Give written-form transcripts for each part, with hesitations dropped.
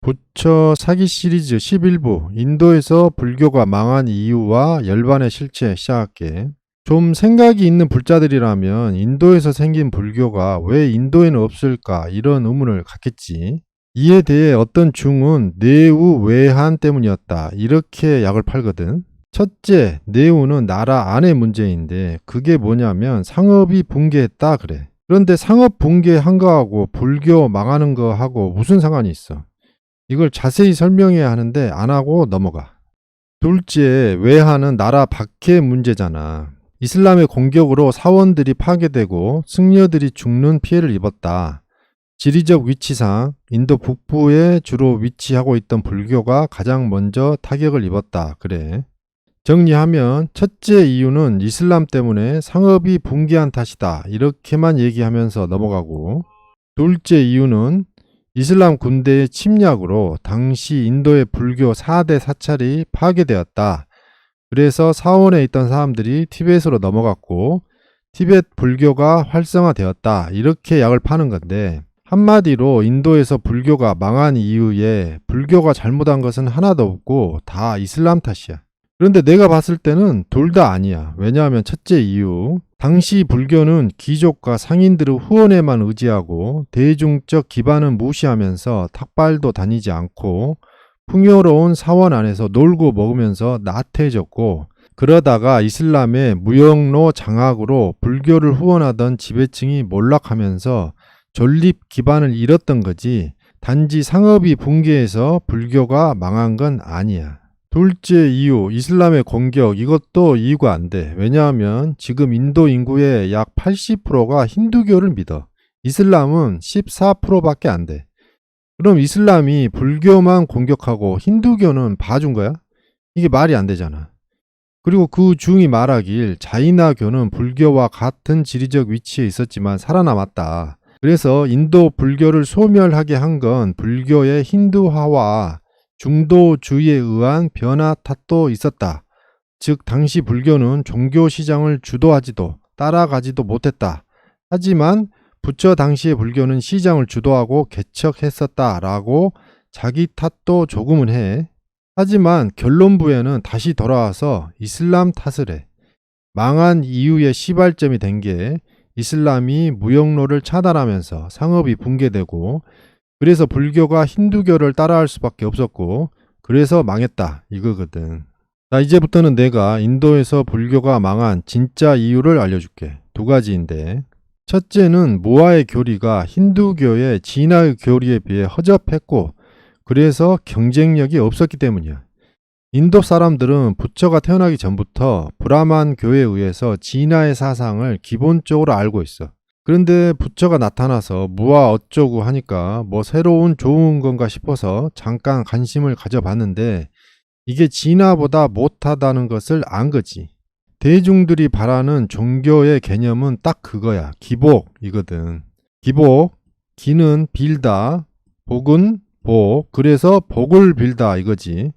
부처 사기 시리즈 11부 인도에서 불교가 망한 이유와 열반의 실체 시작할게. 좀 생각이 있는 불자들이라면 인도에서 생긴 불교가 왜 인도에는 없을까 이런 의문을 갖겠지. 이에 대해 어떤 중은 내우 외한 때문이었다 이렇게 약을 팔거든. 첫째, 내우는 나라 안의 문제인데 그게 뭐냐면 상업이 붕괴했다 그래. 그런데 상업 붕괴한 거하고 불교 망하는 거하고 무슨 상관이 있어? 이걸 자세히 설명해야 하는데 안 하고 넘어가. 둘째, 외환은 나라 밖의 문제잖아. 이슬람의 공격으로 사원들이 파괴되고 승려들이 죽는 피해를 입었다. 지리적 위치상 인도 북부에 주로 위치하고 있던 불교가 가장 먼저 타격을 입었다. 그래. 정리하면 첫째 이유는 이슬람 때문에 상업이 붕괴한 탓이다. 이렇게만 얘기하면서 넘어가고, 둘째 이유는 이슬람 군대의 침략으로 당시 인도의 불교 4대 사찰이 파괴되었다. 그래서 사원에 있던 사람들이 티벳으로 넘어갔고 티벳 불교가 활성화되었다. 이렇게 약을 파는 건데, 한마디로 인도에서 불교가 망한 이유에 불교가 잘못한 것은 하나도 없고 다 이슬람 탓이야. 그런데 내가 봤을 때는 둘 다 아니야. 왜냐하면 첫째 이유, 당시 불교는 귀족과 상인들의 후원에만 의지하고 대중적 기반은 무시하면서 탁발도 다니지 않고 풍요로운 사원 안에서 놀고 먹으면서 나태해졌고, 그러다가 이슬람의 무역로 장악으로 불교를 후원하던 지배층이 몰락하면서 존립 기반을 잃었던 거지, 단지 상업이 붕괴해서 불교가 망한 건 아니야. 둘째 이유, 이슬람의 공격, 이것도 이유가 안 돼. 왜냐하면 지금 인도 인구의 약 80%가 힌두교를 믿어. 이슬람은 14%밖에 안 돼. 그럼 이슬람이 불교만 공격하고 힌두교는 봐준 거야? 이게 말이 안 되잖아. 그리고 그 중이 말하길 자이나교는 불교와 같은 지리적 위치에 있었지만 살아남았다. 그래서 인도 불교를 소멸하게 한 건 불교의 힌두화와 중도주의에 의한 변화 탓도 있었다. 즉 당시 불교는 종교 시장을 주도하지도 따라가지도 못했다. 하지만 부처 당시의 불교는 시장을 주도하고 개척했었다라고 자기 탓도 조금은 해. 하지만 결론부에는 다시 돌아와서 이슬람 탓을 해. 망한 이유의 시발점이 된 게 이슬람이 무역로를 차단하면서 상업이 붕괴되고, 그래서 불교가 힌두교를 따라할 수밖에 없었고 그래서 망했다 이거거든. 자, 이제부터는 내가 인도에서 불교가 망한 진짜 이유를 알려줄게. 두 가지인데, 첫째는 무아의 교리가 힌두교의 진화의 교리에 비해 허접했고 그래서 경쟁력이 없었기 때문이야. 인도 사람들은 부처가 태어나기 전부터 브라만 교에 의해서 진화의 사상을 기본적으로 알고 있어. 그런데 부처가 나타나서 무아 어쩌고 하니까 뭐 새로운 좋은 건가 싶어서 잠깐 관심을 가져봤는데 이게 진화보다 못하다는 것을 안 거지. 대중들이 바라는 종교의 개념은 딱 그거야. 기복이거든. 기복, 기는 빌다, 복은 복, 그래서 복을 빌다 이거지.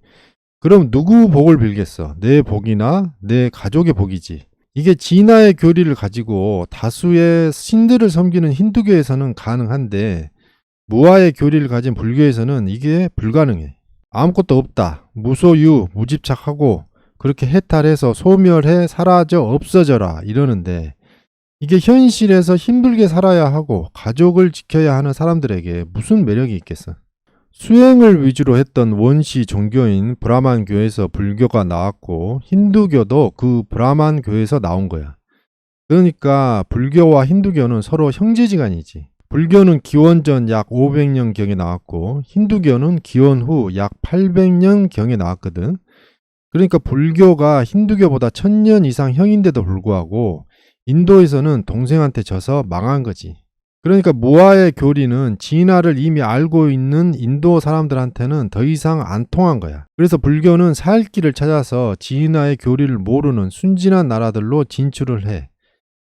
그럼 누구 복을 빌겠어? 내 복이나 내 가족의 복이지. 이게 진화의 교리를 가지고 다수의 신들을 섬기는 힌두교에서는 가능한데 무아의 교리를 가진 불교에서는 이게 불가능해. 아무것도 없다. 무소유, 무집착하고 그렇게 해탈해서 소멸해 사라져 없어져라 이러는데, 이게 현실에서 힘들게 살아야 하고 가족을 지켜야 하는 사람들에게 무슨 매력이 있겠어? 수행을 위주로 했던 원시 종교인 브라만 교에서 불교가 나왔고 힌두교도 그 브라만 교에서 나온 거야. 그러니까 불교와 힌두교는 서로 형제지간이지. 불교는 기원전 약 500년경에 나왔고 힌두교는 기원 후 약 800년경에 나왔거든. 그러니까 불교가 힌두교보다 1000년 이상 형인데도 불구하고 인도에서는 동생한테 져서 망한 거지. 그러니까 무아의 교리는 진화를 이미 알고 있는 인도 사람들한테는 더 이상 안 통한 거야. 그래서 불교는 살 길을 찾아서 진화의 교리를 모르는 순진한 나라들로 진출을 해.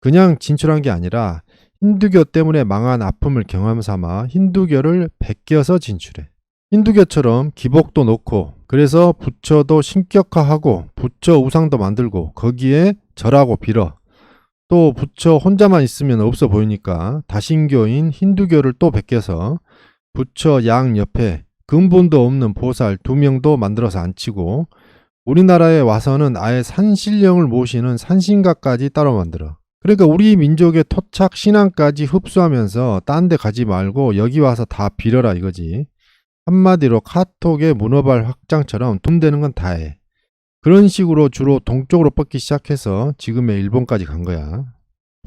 그냥 진출한 게 아니라 힌두교 때문에 망한 아픔을 경험 삼아 힌두교를 베껴서 진출해. 힌두교처럼 기복도 놓고 그래서 부처도 신격화하고 부처 우상도 만들고 거기에 절하고 빌어. 또 부처 혼자만 있으면 없어 보이니까 다신교인 힌두교를 또 베껴서 부처 양 옆에 근본도 없는 보살 2명도 만들어서 앉히고 우리나라에 와서는 아예 산신령을 모시는 산신가까지 따로 만들어. 그러니까 우리 민족의 토착 신앙까지 흡수하면서 딴 데 가지 말고 여기 와서 다 빌어라 이거지. 한마디로 카톡의 문어발 확장처럼 돈 되는 건 다 해. 그런 식으로 주로 동쪽으로 뻗기 시작해서 지금의 일본까지 간 거야.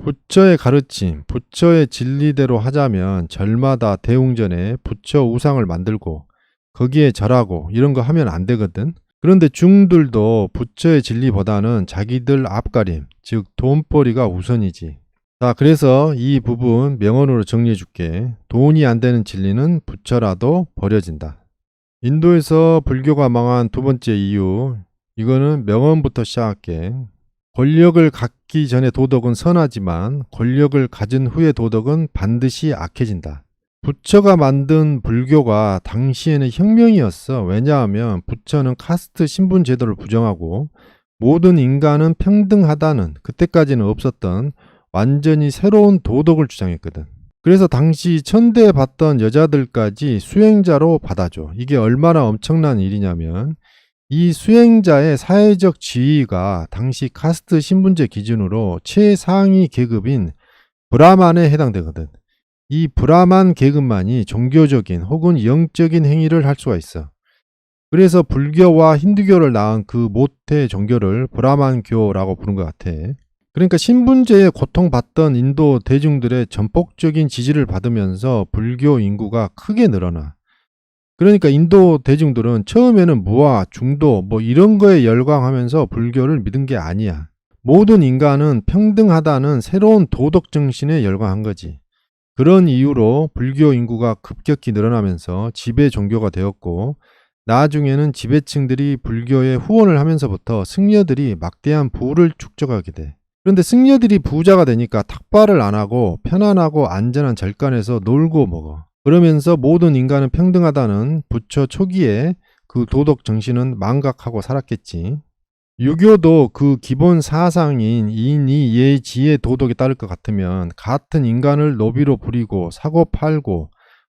부처의 가르침, 부처의 진리대로 하자면 절마다 대웅전에 부처 우상을 만들고 거기에 절하고 이런 거 하면 안 되거든. 그런데 중들도 부처의 진리보다는 자기들 앞가림, 즉 돈벌이가 우선이지. 자, 그래서 이 부분 명언으로 정리해 줄게. 돈이 안 되는 진리는 부처라도 버려진다. 인도에서 불교가 망한 두 번째 이유, 이거는 명언부터 시작할게. 권력을 갖기 전에 도덕은 선하지만 권력을 가진 후의 도덕은 반드시 악해진다. 부처가 만든 불교가 당시에는 혁명이었어. 왜냐하면 부처는 카스트 신분 제도를 부정하고 모든 인간은 평등하다는 그때까지는 없었던 완전히 새로운 도덕을 주장했거든. 그래서 당시 천대에 봤던 여자들까지 수행자로 받아줘. 이게 얼마나 엄청난 일이냐면 이 수행자의 사회적 지위가 당시 카스트 신분제 기준으로 최상위 계급인 브라만에 해당되거든. 이 브라만 계급만이 종교적인 혹은 영적인 행위를 할 수가 있어. 그래서 불교와 힌두교를 낳은 그 모태 종교를 브라만교라고 부른 것 같아. 그러니까 신분제에 고통받던 인도 대중들의 전폭적인 지지를 받으면서 불교 인구가 크게 늘어나. 그러니까 인도 대중들은 처음에는 무아, 중도 뭐 이런 거에 열광하면서 불교를 믿은 게 아니야. 모든 인간은 평등하다는 새로운 도덕 정신에 열광한 거지. 그런 이유로 불교 인구가 급격히 늘어나면서 지배 종교가 되었고 나중에는 지배층들이 불교에 후원을 하면서부터 승려들이 막대한 부를 축적하게 돼. 그런데 승려들이 부자가 되니까 탁발을 안 하고 편안하고 안전한 절간에서 놀고 먹어. 그러면서 모든 인간은 평등하다는 부처 초기에 그 도덕 정신은 망각하고 살았겠지. 유교도 그 기본 사상인 인이 예 지의 도덕에 따를 것 같으면 같은 인간을 노비로 부리고 사고 팔고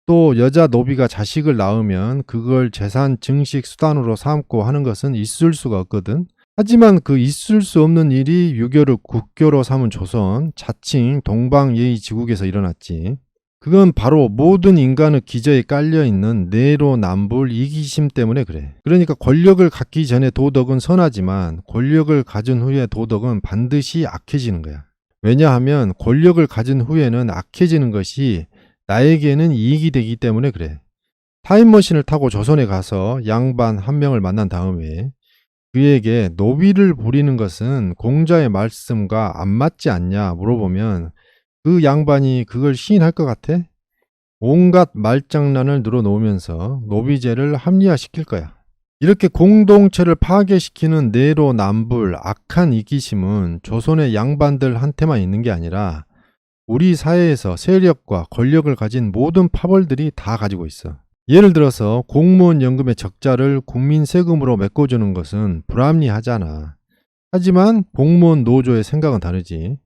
또 여자 노비가 자식을 낳으면 그걸 재산 증식 수단으로 삼고 하는 것은 있을 수가 없거든. 하지만 그 있을 수 없는 일이 유교를 국교로 삼은 조선 자칭 동방예의지국에서 일어났지. 그건 바로 모든 인간의 기저에 깔려있는 내로남불 이기심 때문에 그래. 그러니까 권력을 갖기 전에 도덕은 선하지만 권력을 가진 후에 도덕은 반드시 악해지는 거야. 왜냐하면 권력을 가진 후에는 악해지는 것이 나에게는 이익이 되기 때문에 그래. 타임머신을 타고 조선에 가서 양반 한 명을 만난 다음에 그에게 노비를 부리는 것은 공자의 말씀과 안 맞지 않냐 물어보면 그 양반이 그걸 시인할 것 같아? 온갖 말장난을 늘어놓으면서 노비제를 합리화시킬 거야. 이렇게 공동체를 파괴시키는 내로남불, 악한 이기심은 조선의 양반들한테만 있는 게 아니라 우리 사회에서 세력과 권력을 가진 모든 파벌들이 다 가지고 있어. 예를 들어서 공무원 연금의 적자를 국민 세금으로 메꿔주는 것은 불합리하잖아. 하지만 공무원 노조의 생각은 다르지.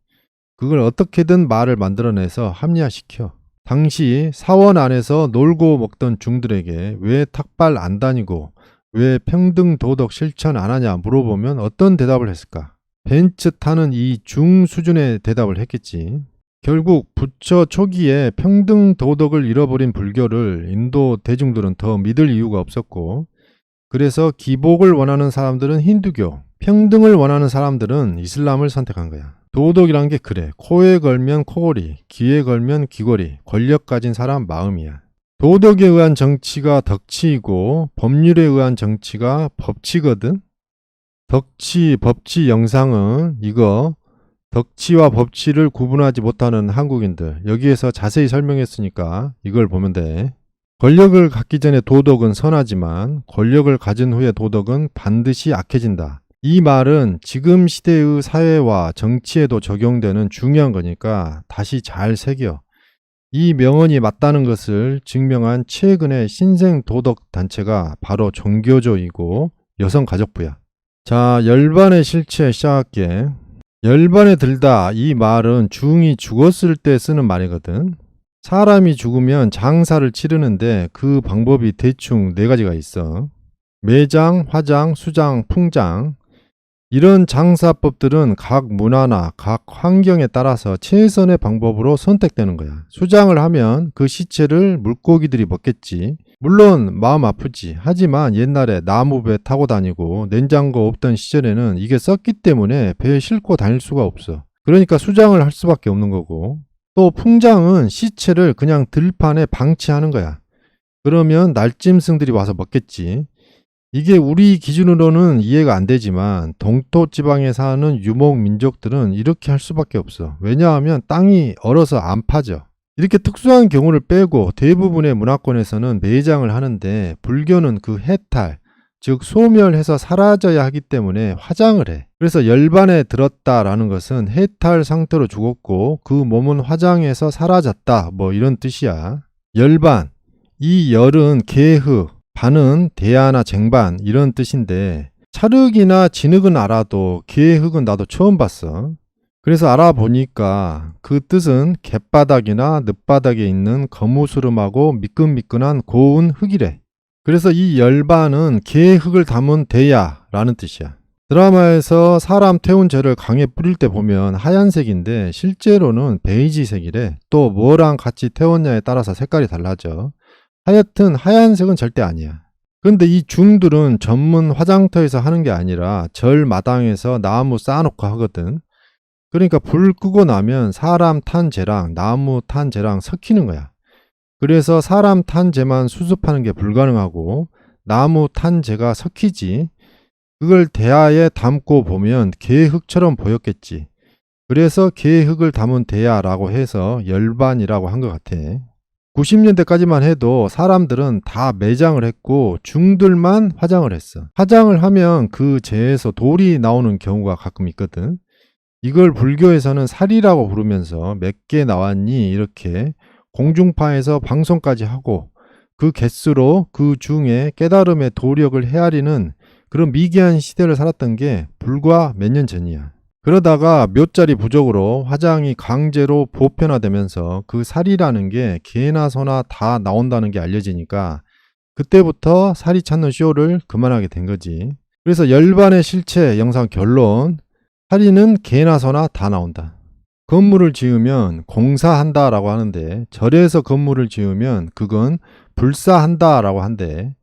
그걸 어떻게든 말을 만들어내서 합리화시켜. 당시 사원 안에서 놀고 먹던 중들에게 왜 탁발 안 다니고 왜 평등 도덕 실천 안 하냐 물어보면 어떤 대답을 했을까? 벤츠 타는 이 중 수준의 대답을 했겠지. 결국 부처 초기에 평등 도덕을 잃어버린 불교를 인도 대중들은 더 믿을 이유가 없었고 그래서 기복을 원하는 사람들은 힌두교, 평등을 원하는 사람들은 이슬람을 선택한 거야. 도덕이란 게 그래. 코에 걸면 코골이, 귀에 걸면 귀걸이, 권력 가진 사람 마음이야. 도덕에 의한 정치가 덕치이고 법률에 의한 정치가 법치거든. 덕치, 법치 영상은 이거 덕치와 법치를 구분하지 못하는 한국인들 여기에서 자세히 설명했으니까 이걸 보면 돼. 권력을 갖기 전에 도덕은 선하지만 권력을 가진 후에 도덕은 반드시 악해진다. 이 말은 지금 시대의 사회와 정치에도 적용되는 중요한 거니까 다시 잘 새겨. 이 명언이 맞다는 것을 증명한 최근의 신생 도덕 단체가 바로 종교조이고 여성가족부야. 자, 열반의 실체 시작할게. 열반에 들다 이 말은 중이 죽었을 때 쓰는 말이거든. 사람이 죽으면 장사를 치르는데 그 방법이 대충 4가지가 있어. 매장, 화장, 수장, 풍장. 이런 장사법들은 각 문화나 각 환경에 따라서 최선의 방법으로 선택되는 거야. 수장을 하면 그 시체를 물고기들이 먹겠지. 물론 마음 아프지. 하지만 옛날에 나무배 타고 다니고 냉장고 없던 시절에는 이게 썩기 때문에 배에 싣고 다닐 수가 없어. 그러니까 수장을 할 수밖에 없는 거고. 또 풍장은 시체를 그냥 들판에 방치하는 거야. 그러면 날짐승들이 와서 먹겠지. 이게 우리 기준으로는 이해가 안 되지만 동토 지방에 사는 유목 민족들은 이렇게 할 수밖에 없어. 왜냐하면 땅이 얼어서 안 파져. 이렇게 특수한 경우를 빼고 대부분의 문화권에서는 매장을 하는데 불교는 그 해탈, 즉 소멸해서 사라져야 하기 때문에 화장을 해. 그래서 열반에 들었다라는 것은 해탈 상태로 죽었고 그 몸은 화장해서 사라졌다, 뭐 이런 뜻이야. 열반, 이 열은 개흑, 반은 대야나 쟁반 이런 뜻인데 찰흙이나 진흙은 알아도 개흑은 나도 처음 봤어. 그래서 알아보니까 그 뜻은 갯바닥이나 늦바닥에 있는 거무스름하고 미끈미끈한 고운 흙이래. 그래서 이 열반은 개흙을 담은 대야라는 뜻이야. 드라마에서 사람 태운 재를 강에 뿌릴 때 보면 하얀색인데 실제로는 베이지색이래. 또 뭐랑 같이 태웠냐에 따라서 색깔이 달라져. 하여튼 하얀색은 절대 아니야. 근데 이 중들은 전문 화장터에서 하는 게 아니라 절 마당에서 나무 쌓아놓고 하거든. 그러니까 불 끄고 나면 사람 탄 재랑 나무 탄 재랑 섞이는 거야. 그래서 사람 탄 재만 수습하는 게 불가능하고 나무 탄 재가 섞이지. 그걸 대야에 담고 보면 개흙처럼 보였겠지. 그래서 개흙을 담은 대야라고 해서 열반이라고 한 것 같아. 90년대까지만 해도 사람들은 다 매장을 했고 중들만 화장을 했어. 화장을 하면 그 재에서 돌이 나오는 경우가 가끔 있거든. 이걸 불교에서는 살이라고 부르면서 몇 개 나왔니 이렇게 공중파에서 방송까지 하고 그 개수로 그 중에 깨달음의 도력을 헤아리는 그런 미개한 시대를 살았던 게 불과 몇 년 전이야. 그러다가 묘자리 부족으로 화장이 강제로 보편화되면서 그 살이라는 게 개나 소나 다 나온다는 게 알려지니까 그때부터 살이 찾는 쇼를 그만하게 된 거지. 그래서 열반의 실체 영상 결론, 살이는 개나 소나 다 나온다. 건물을 지으면 공사한다라고 하는데 절에서 건물을 지으면 그건 불사한다라고 한대.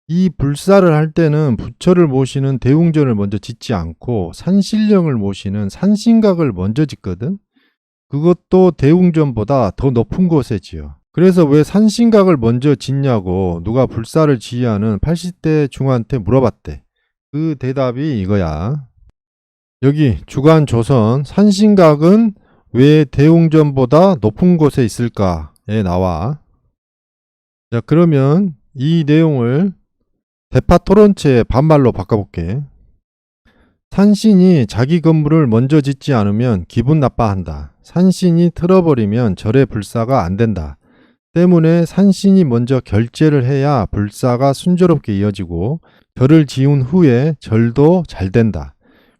이 불사를 할 때는 부처를 모시는 대웅전을 먼저 짓지 않고 산신령을 모시는 산신각을 먼저 짓거든. 그것도 대웅전보다 더 높은 곳에 지어. 그래서 왜 산신각을 먼저 짓냐고 누가 불사를 지휘하는 80대 중한테 물어봤대. 그 대답이 이거야. 여기 주간조선 산신각은 왜 대웅전보다 높은 곳에 있을까에 나와. 자, 그러면 이 내용을 대파 토론체의 반말로 바꿔볼게. 산신이 자기 건물을 먼저 짓지 않으면 기분 나빠한다. 산신이 틀어버리면 절의 불사가 안 된다. 때문에 산신이 먼저 결제를 해야 불사가 순조롭게 이어지고 절을 지은 후에 절도 잘 된다.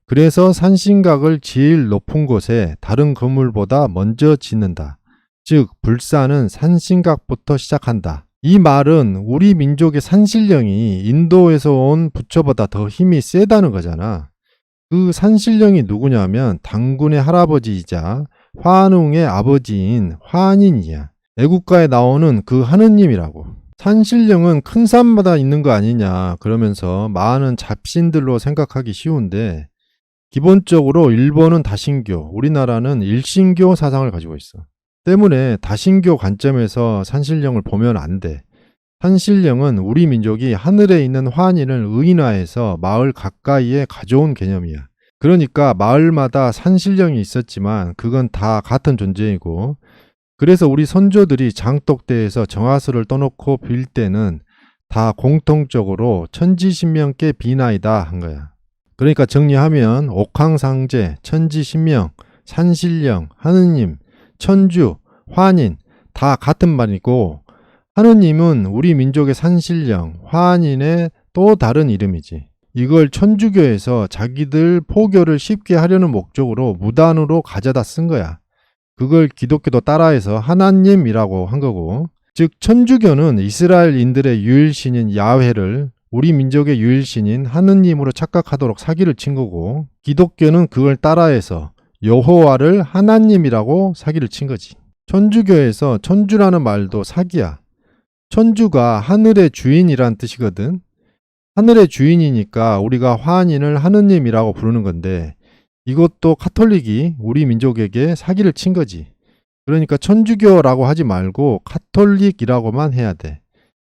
그래서 산신각을 제일 높은 곳에 다른 건물보다 먼저 짓는다. 즉 불사는 산신각부터 시작한다. 이 말은 우리 민족의 산신령이 인도에서 온 부처보다 더 힘이 세다는 거잖아. 그 산신령이 누구냐면 당군의 할아버지이자 화능의 아버지인 화인이야. 애국가에 나오는 그 하느님이라고. 산신령은 큰 산마다 있는 거 아니냐 그러면서 많은 잡신들로 생각하기 쉬운데 기본적으로 일본은 다신교, 우리나라는 일신교 사상을 가지고 있어. 때문에 다신교 관점에서 산신령을 보면 안 돼. 산신령은 우리 민족이 하늘에 있는 화인을 의인화해서 마을 가까이에 가져온 개념이야. 그러니까 마을마다 산신령이 있었지만 그건 다 같은 존재이고 그래서 우리 선조들이 장독대에서 정화수를 떠놓고 빌 때는 다 공통적으로 천지신명께 비나이다 한 거야. 그러니까 정리하면 옥황상제, 천지신명, 산신령, 하느님, 천주, 화인 다 같은 말이고 하느님은 우리 민족의 산신령, 화인의 또 다른 이름이지. 이걸 천주교에서 자기들 포교를 쉽게 하려는 목적으로 무단으로 가져다 쓴 거야. 그걸 기독교도 따라해서 하나님이라고 한 거고, 즉 천주교는 이스라엘인들의 유일신인 야훼를 우리 민족의 유일신인 하느님으로 착각하도록 사기를 친 거고, 기독교는 그걸 따라해서 여호와를 하나님이라고 사기를 친 거지. 천주교에서 천주라는 말도 사기야. 천주가 하늘의 주인이란 뜻이거든. 하늘의 주인이니까 우리가 화한인을 하느님이라고 부르는 건데, 이것도 카톨릭이 우리 민족에게 사기를 친 거지. 그러니까 천주교라고 하지 말고 카톨릭이라고만 해야 돼.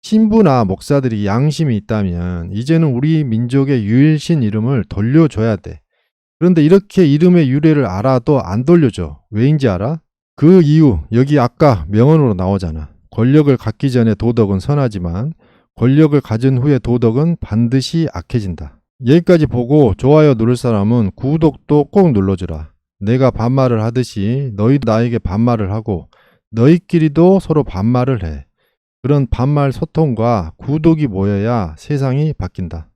신부나 목사들이 양심이 있다면 이제는 우리 민족의 유일신 이름을 돌려줘야 돼. 그런데 이렇게 이름의 유래를 알아도 안 돌려줘. 왜인지 알아? 그 이유, 여기 아까 명언으로 나오잖아. 권력을 갖기 전에 도덕은 선하지만 권력을 가진 후에 도덕은 반드시 악해진다. 여기까지 보고 좋아요 누를 사람은 구독도 꼭 눌러주라. 내가 반말을 하듯이 너희도 나에게 반말을 하고 너희끼리도 서로 반말을 해. 그런 반말 소통과 구독이 모여야 세상이 바뀐다.